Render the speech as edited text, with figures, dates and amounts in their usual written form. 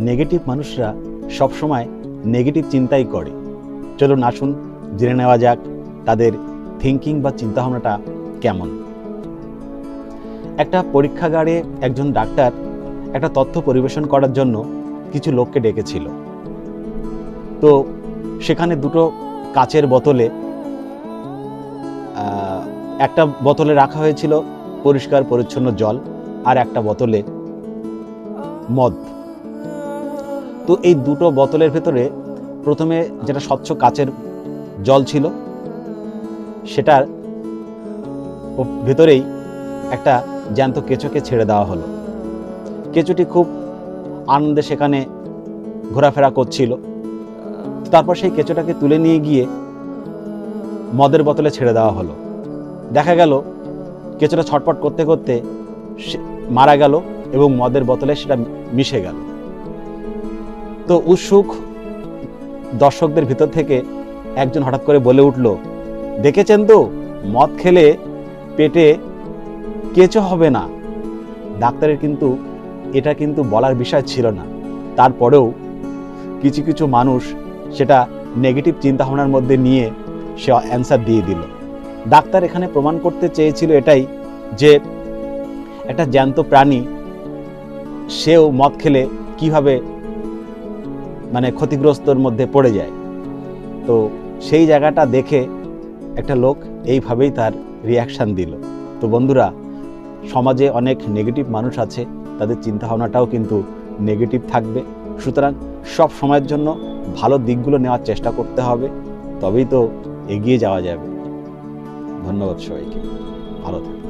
Negative মানুষরা সবসময় negative চিন্তাই করে। চলুন আসুন জেনে নেওয়া যাক তাদের থিঙ্কিং বা চিন্তাভাবনাটা কেমন। একটা পরীক্ষাগারে একজন ডাক্তার একটা তথ্য পরিবেশন করার জন্য কিছু লোককে ডেকেছিল। তো সেখানে দুটো কাচের বোতলে একটা বোতলে রাখা হয়েছিল পরিষ্কার পরিচ্ছন্ন জল, আর একটা বোতলে মদ। তো এই দুটো বোতলের ভেতরে প্রথমে যেটা স্বচ্ছ কাচের জল ছিল, সেটার ভেতরেই একটা জ্যান্ত কেঁচোকে ছেড়ে দেওয়া হলো। কেঁচোটি খুব আনন্দে সেখানে ঘোরাফেরা করছিল। তারপর সেই কেঁচোটাকে তুলে নিয়ে গিয়ে মদের বোতলে ছেড়ে দেওয়া হলো। দেখা গেল কেঁচোটা ছটপট করতে করতে মারা গেল এবং মদের বোতলে সেটা মিশে গেল। তো উৎসুক দর্শকদের ভিতর থেকে একজন হঠাৎ করে বলে উঠল, দেখেছেন তো, মদ খেলে পেটে কেঁচো হবে না। ডাক্তারের কিন্তু এটা কিন্তু বলার বিষয় ছিল না, তারপরেও কিছু কিছু মানুষ সেটা নেগেটিভ চিন্তাভাবনার মধ্যে নিয়ে সে অ্যান্সার দিয়ে দিল। ডাক্তার এখানে প্রমাণ করতে চেয়েছিল এটাই, যে একটা জ্যান্ত প্রাণী সেও মদ খেলে কিভাবে ক্ষতিগ্রস্তর মধ্যে পড়ে যায়। তো সেই জায়গাটা দেখে একটা লোক এইভাবেই তার রিয়াকশান দিল। তো বন্ধুরা, সমাজে অনেক নেগেটিভ মানুষ আছে, তাদের চিন্তাভাবনাটাও কিন্তু নেগেটিভ থাকবে। সুতরাং সব সময়ের জন্য ভালো দিকগুলো নেওয়ার চেষ্টা করতে হবে, তবেই তো এগিয়ে যাওয়া যাবে। ধন্যবাদ সবাইকে, ভালো থাকবেন।